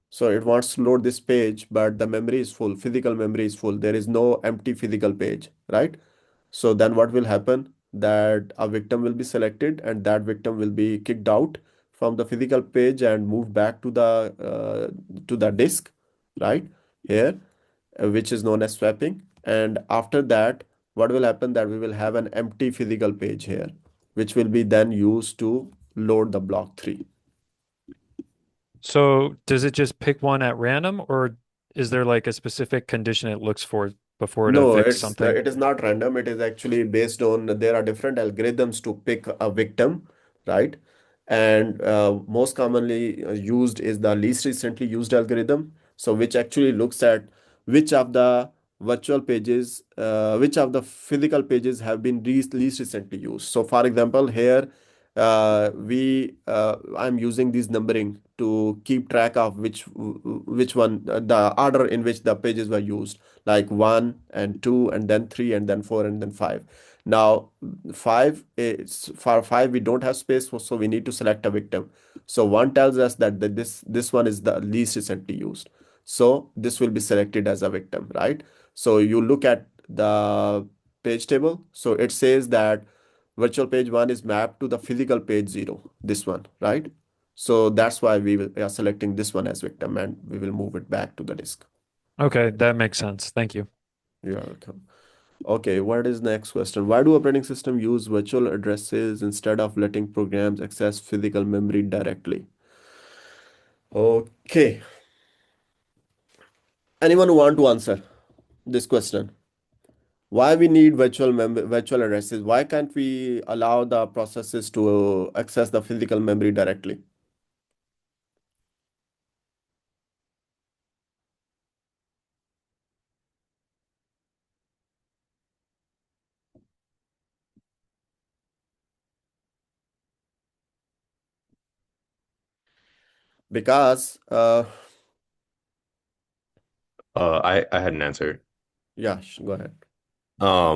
So it wants to load this page, but the memory is full, physical memory is full. There is no empty physical page, right? So then what will happen? That a victim will be selected, and that victim will be kicked out from the physical page and moved back to the disk, right? Here, which is known as swapping. And after that, what will happen? That we will have an empty physical page here, which will be then used to load the block 3. So does it just pick one at random, or is there like a specific condition it looks for before it No, evicts something? it is not random. It is actually based on, there are different algorithms to pick a victim, right? And most commonly used is the least recently used algorithm. So which actually looks at which of the virtual pages, which of the physical pages have been least recently used. So for example, here I'm using this numbering to keep track of which one, the order in which the pages were used, like 1 and 2 and then 3 and then 4 and then 5. Now 5 is for 5 we don't have space, so we need to select a victim. So 1 tells us that this one is the least recently used, so this will be selected as a victim, right? So you look at the page table, so it says that virtual page 1 is mapped to the physical page 0, this one, right? So that's why we are selecting this one as victim, and we will move it back to the disk. Okay, that makes sense. Thank you. You're welcome. Okay, what is next question? Why do operating system use virtual addresses instead of letting programs access physical memory directly? Okay, anyone who want to answer this question? Why we need virtual addresses? Why can't we allow the processes to access the physical memory directly? Because I had an answer. yeah, go ahead.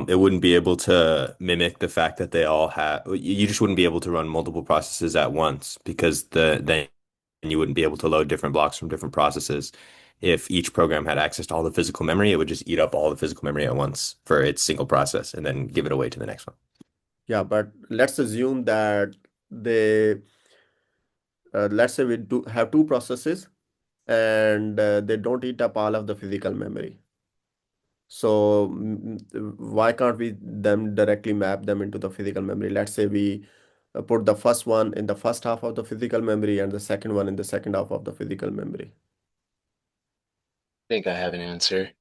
It wouldn't be able to mimic the fact that they all have, you just wouldn't be able to run multiple processes at once because then you wouldn't be able to load different blocks from different processes. If each program had access to all the physical memory, it would just eat up all the physical memory at once for its single process and then give it away to the next one. Yeah, but let's assume that they let's say we do have two processes, and they don't eat up all of the physical memory. So why can't we them directly map them into the physical memory? Let's say we put the first one in the first half of the physical memory and the second one in the second half of the physical memory. I think I have an answer.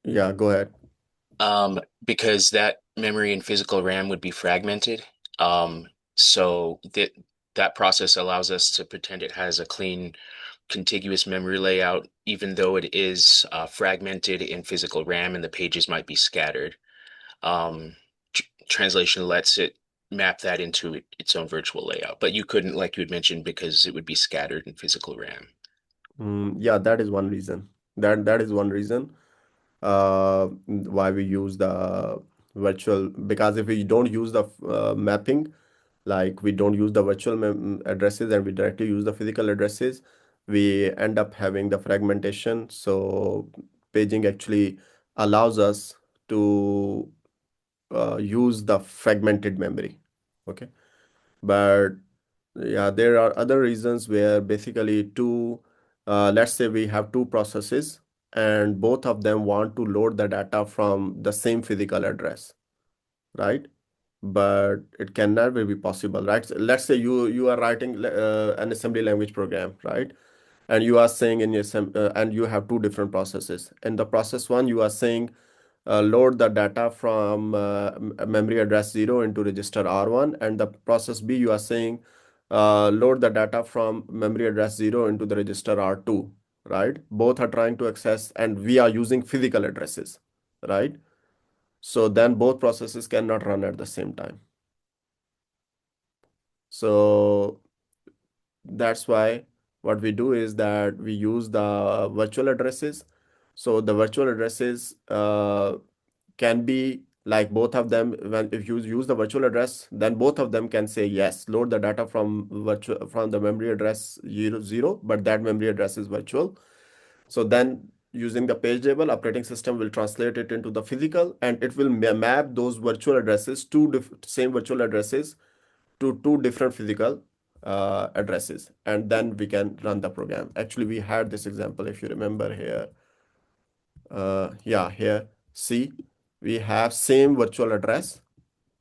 Yeah, go ahead. Because that memory and physical RAM would be fragmented. So that process allows us to pretend it has a clean, contiguous memory layout, even though it is fragmented in physical RAM and the pages might be scattered. Translation lets it map that into its own virtual layout, but you couldn't, like you had mentioned, because it would be scattered in physical RAM. Yeah, that is one reason. That is one reason why we use the virtual, because if we don't use the mapping, like we don't use the virtual addresses and we directly use the physical addresses, we end up having the fragmentation. So paging actually allows us to use the fragmented memory. Okay, but yeah, there are other reasons where basically let's say we have two processes and both of them want to load the data from the same physical address, right? But it can never be possible, right? So let's say you are writing an assembly language program, right? And you are saying and you have two different processes. In the process one, you are saying load the data from memory address 0 into register R1, and the process B, you are saying load the data from memory address 0 into the register R2, right? Both are trying to access, and we are using physical addresses, right? So then both processes cannot run at the same time. So that's why what we do is that we use the virtual addresses. So the virtual addresses can be like both of them. When if you use the virtual address, then both of them can say yes, load the data from the memory address 0, but that memory address is virtual. So then using the page table, operating system will translate it into the physical, and it will map those virtual addresses, same virtual addresses, to two different physical addresses, and then we can run the program. Actually, we had this example, if you remember here. Yeah, here, see, we have same virtual address,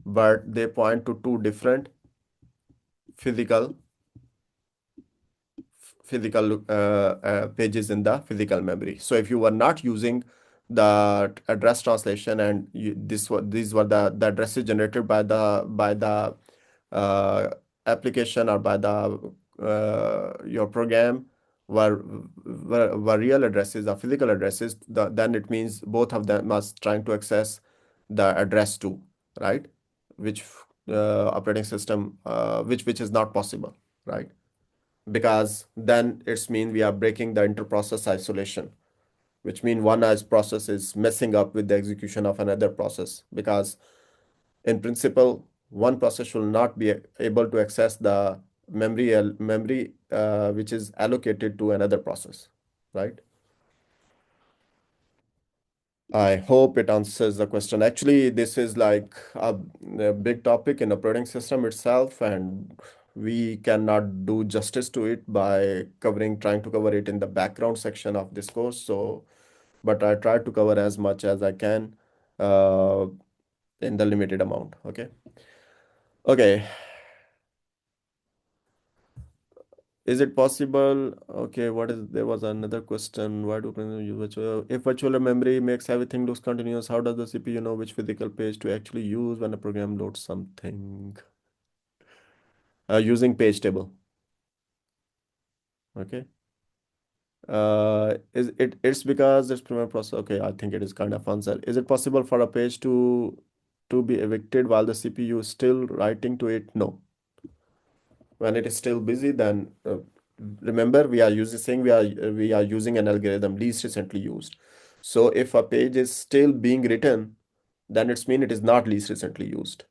but they point to two different physical pages in the physical memory. So if you were not using the address translation, and these were the addresses generated by the uh, application or by the your program were real addresses or physical addresses, then it means both of them must trying to access the address too, right? Which operating system, which is not possible, right? Because then it's mean we are breaking the inter-process isolation, which mean one as process is messing up with the execution of another process, because in principle one process will not be able to access the memory which is allocated to another process, right? I hope it answers the question. Actually, this is like a big topic in operating system itself, and we cannot do justice to it by trying to cover it in the background section of this course. So, but I try to cover as much as I can uh, in the limited amount. Okay. Okay. Is it possible? Okay, there was another question. Why do people use if virtual memory makes everything looks continuous, how does the CPU know which physical page to actually use when a program loads something? Using page table. Okay. It's because it's primary process. Okay, I think it is kind of answer. Is it possible for a page to be evicted while the CPU is still writing to it? No. When it is still busy, then remember we are using an algorithm least recently used. So if a page is still being written, then it's mean it is not least recently used,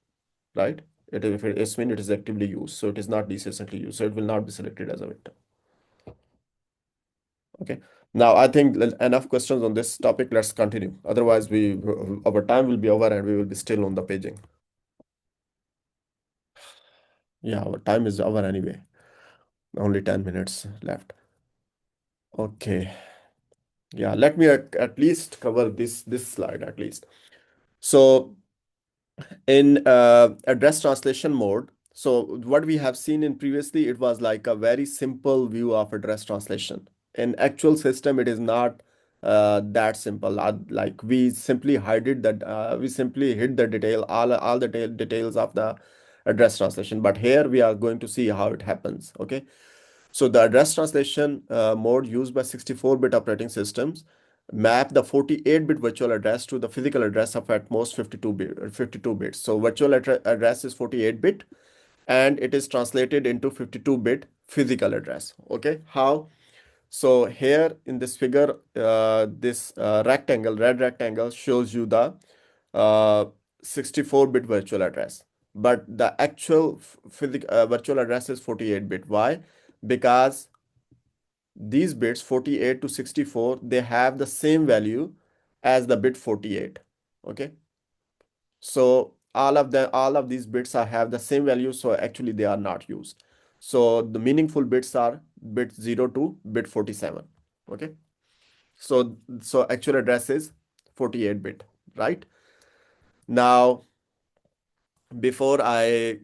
right? If it's mean it is actively used, so it is not least recently used, so it will not be selected as a victim. Okay. Now I think enough questions on this topic. Let's continue. Otherwise, our time will be over and we will be still on the paging. Yeah, our time is over anyway. Only 10 minutes left. Okay. Yeah, let me at least cover this slide at least. So in address translation mode, so what we have seen in previously, it was like a very simple view of address translation. In actual system, it is not that simple. Like we simply hid the detail, all the details of the address translation. But here we are going to see how it happens. Okay. So the address translation mode used by 64-bit operating systems map the 48-bit virtual address to the physical address of at most 52 bits. So virtual address is 48-bit and it is translated into 52-bit physical address. Okay, how? So here in this figure, this red rectangle shows you the 64-bit virtual address, but the actual virtual address is 48-bit. Why? Because these bits 48 to 64, they have the same value as the bit 48. Okay, so all of these bits have the same value, so actually they are not used. So the meaningful bits are bit 0 to bit 47. Okay, so actual address is 48-bit, right? Now before I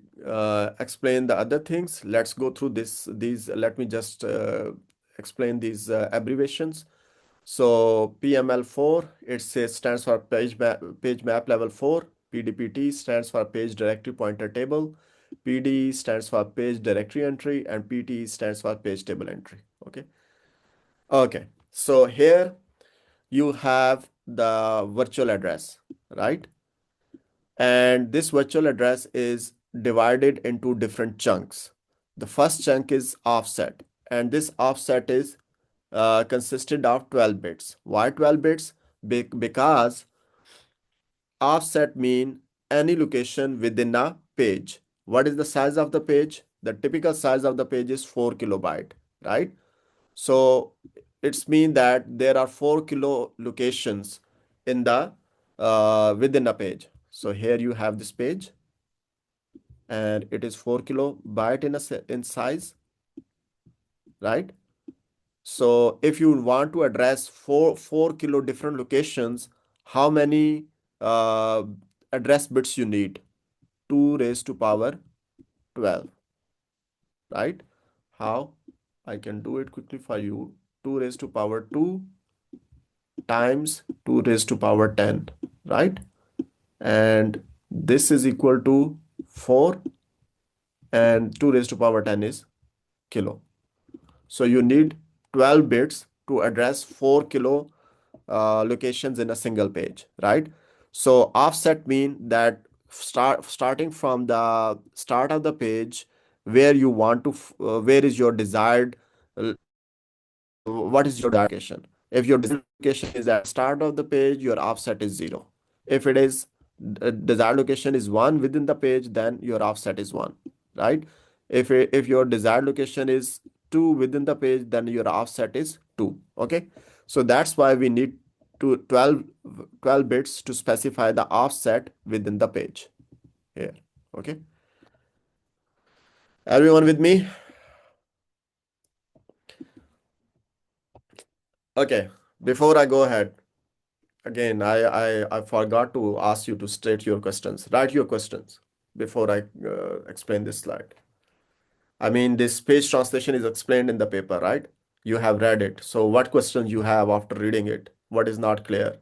explain the other things, let's go through these. Let me just explain these abbreviations. So PML4, it stands for page map level 4. PDPT stands for page directory pointer table. PD stands for page directory entry, and PT stands for page table entry. Okay. Okay. So here you have the virtual address, right? And this virtual address is divided into different chunks. The first chunk is offset, and this offset is consisted of 12 bits. Why 12 bits? Because offset mean any location within a page. What is the size of the page? The typical size of the page is 4 kilobyte, right? So it's mean that there are 4 kilo locations in the within a page. So here you have this page, and it is 4 kilobyte in size, right? So if you want to address four kilo different locations, how many address bits you need? 2 raised to power 12, right? How? I can do it quickly for you. 2 raised to power 2 times 2 raised to power 10, right? And this is equal to 4, and 2 raised to power 10 is kilo. So you need 12 bits to address 4 kilo locations in a single page, right? So offset mean that starting from the start of the page where you want to where is your desired what is your desired location. If your desired location is at start of the page, your offset is 0. If it is desired location is 1 within the page, then your offset is 1, right? If your desired location is 2 within the page, then your offset is 2. Okay, so that's why we need to 12 bits to specify the offset within the page here. Okay, everyone with me? Okay, before I go ahead, again, I forgot to ask you to state your questions. Write your questions before I explain this slide. I mean, this page translation is explained in the paper, right? You have read it. So what questions you have after reading it? What is not clear?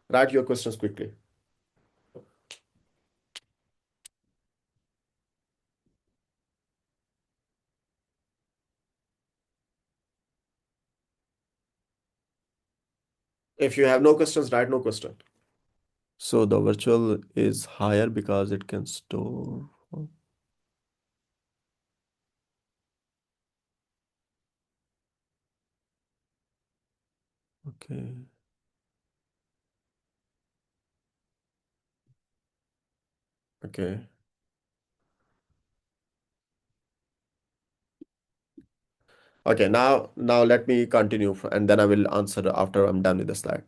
Write your questions quickly. If you have no questions, write no question. So the virtual is higher because it can store. Okay. Okay. Okay, now let me continue and then I will answer after I'm done with the slide.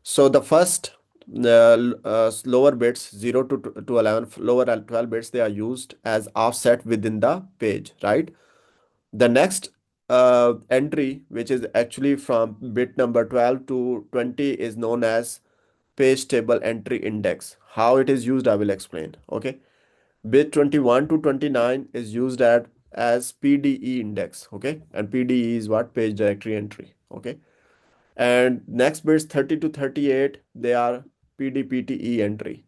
So the first lower bits 0 to 11 lower 12 bits, they are used as offset within the page, right? The next entry, which is actually from bit number 12 to 20, is known as page table entry index. How it is used, I will explain. Okay, bit 21 to 29 is used as PDE index. Okay, and PDE is what? Page directory entry. Okay, and next bits 30 to 38, they are PDPTE entry,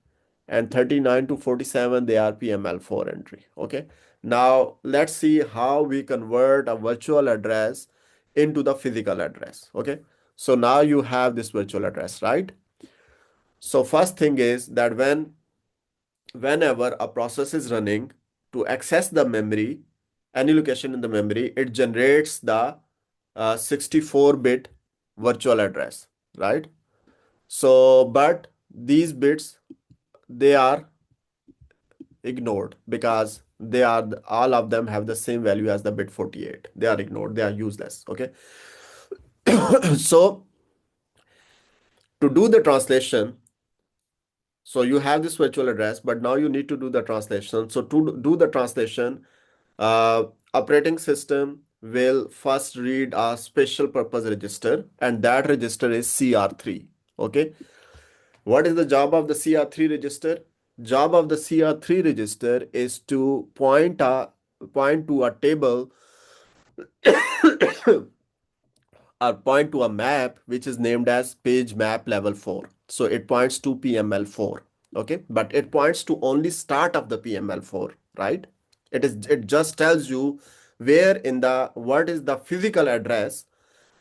and 39 to 47, they are PML4 entry. Okay, now let's see how we convert a virtual address into the physical address. Okay, so now you have this virtual address, right? So first thing is that whenever a process is running, to access the memory, any location in the memory, it generates the 64-bit virtual address, right? So, but these bits, they are ignored because they are all of them have the same value as the bit 48. They are ignored, they are useless. Okay, so to do the translation, so you have this virtual address, but now you need to do the translation. So to do the translation, operating system will first read a special purpose register, and that register is CR3. Okay, what is the job of the CR3 register? Job of the CR3 register is to point to a table or point to a map which is named as page map level 4. So it points to PML4. Okay, but it points to only start of the PML4, right? It just tells you where in the what is the physical address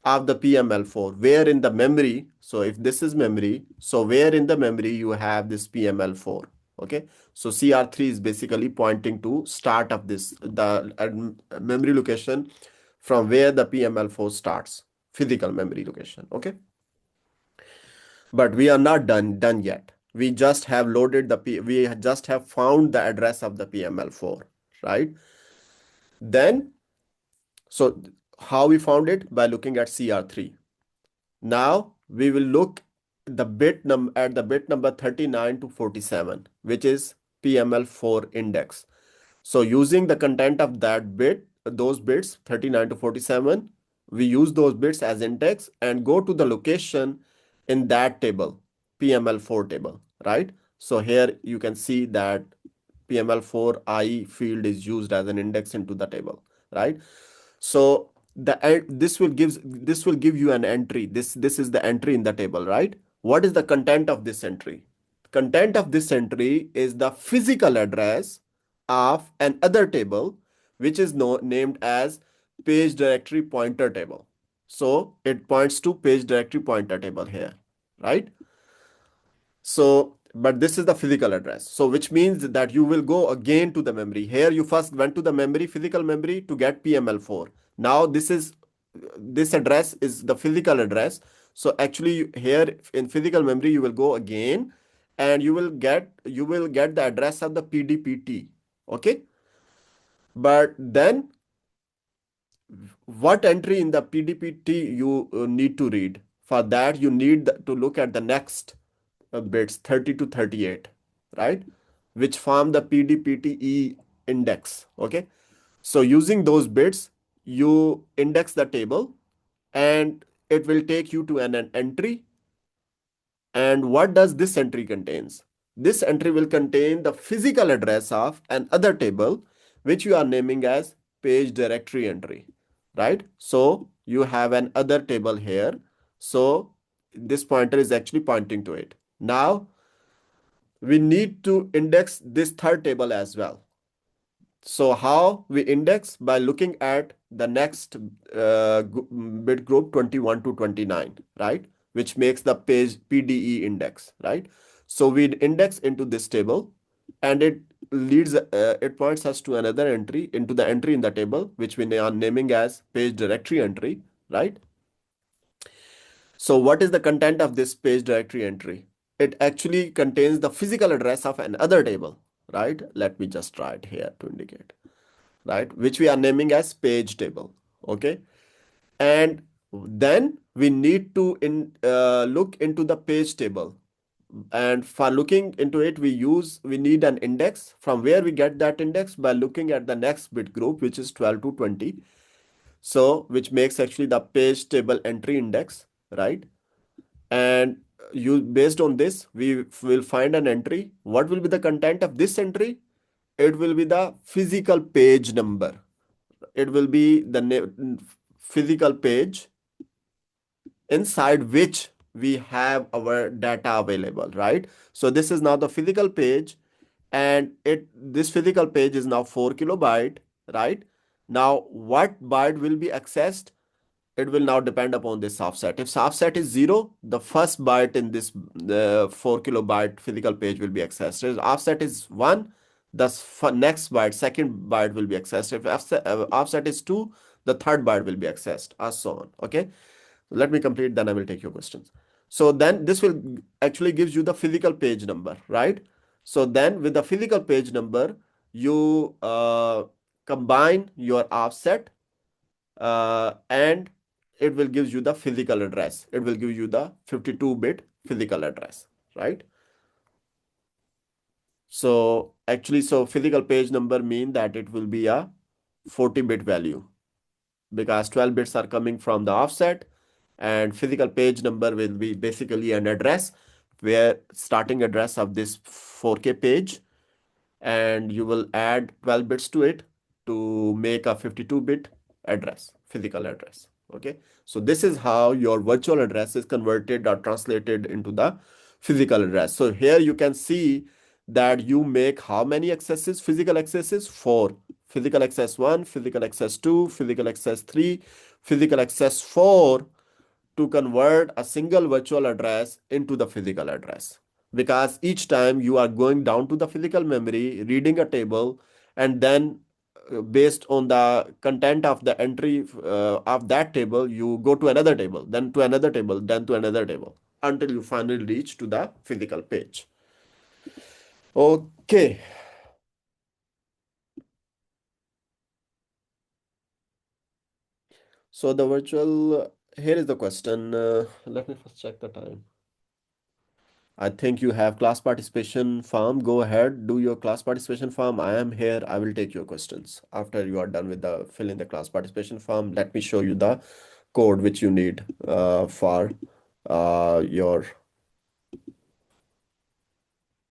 of the PML4, where in the memory. So if this is memory, so where in the memory you have this PML4. Okay, so CR3 is basically pointing to start of this the memory location from where the PML4 starts, physical memory location. Okay, but we are not done yet. We just have loaded we just have found the address of the PML4, right? Then, so how we found it? By looking at CR3. Now we will look at the bit number 39 to 47, which is PML4 index. So using the content of that bit, those bits 39 to 47, we use those bits as index and go to the location in that table, PML4 table, right? So here you can see that PML4I field is used as an index into the table, right? So this will give you an entry. This is the entry in the table, right? What is the content of this entry? Content of this entry is the physical address of another table, which is named as page directory pointer table. So it points to page directory pointer table here, right? So but this is the physical address. So which means that you will go again to the memory. Here you first went to the memory, physical memory to get PML4. Now this address is the physical address. So actually here in physical memory, you will go again and you will get the address of the PDPT. Okay. But then what entry in the PDPT you need to read? For that, you need to look at the next bits 30 to 38, right? Which form the PDPTE index. Okay. So using those bits, you index the table and it will take you to an entry. And what does this entry contains? This entry will contain the physical address of another table, which you are naming as page directory entry, right? So you have an other table here. So this pointer is actually pointing to it. Now we need to index this third table as well. So how we index? By looking at the next bit group 21 to 29, right? Which makes the page PDE index, right? So we index into this table and it points us to another entry, into the entry in the table, which we are naming as page directory entry, right? So what is the content of this page directory entry? It actually contains the physical address of another table, right? Let me just try it here to indicate, right? Which we are naming as page table, okay? And then we need to look into the page table. And for looking into it, we need an index. From where we get that index? By looking at the next bit group, which is 12 to 20. So, which makes actually the page table entry index, right? And based on this, we will find an entry. What will be the content of this entry? It will be the physical page number. It will be the physical page inside which we have our data available, right? So this is now the physical page, and this physical page is now 4 kilobyte, right? Now what byte will be accessed? It will now depend upon this offset. If offset is 0, the first byte in this 4 kilobyte physical page will be accessed. If offset is 1, the next byte, second byte will be accessed. If offset is 2, the third byte will be accessed, and so on. Okay. Let me complete, then I will take your questions. So then this will actually gives you the physical page number, right? So then with the physical page number, you combine your offset and it will give you the physical address. It will give you the 52-bit physical address, right? So actually, so physical page number mean that it will be a 40-bit value because 12 bits are coming from the offset, and physical page number will be basically an address where starting address of this 4K page, and you will add 12 bits to it to make a 52-bit address, physical address. Okay, so this is how your virtual address is converted or translated into the physical address. So here you can see that you make how many accesses, physical accesses? 4. Physical access 1, physical access 2, physical access 3, physical access 4 to convert a single virtual address into the physical address. Because each time you are going down to the physical memory, reading a table, and then based on the content of the entry of that table, you go to another table, then to another table, then to another table, until you finally reach to the physical page. Okay. So the virtual, here is the question. Let me first check the time. I think you have class participation form. Go ahead, do your class participation form. I am here. I will take your questions after you are done with the fill in the class participation form. Let me show you the code which you need for your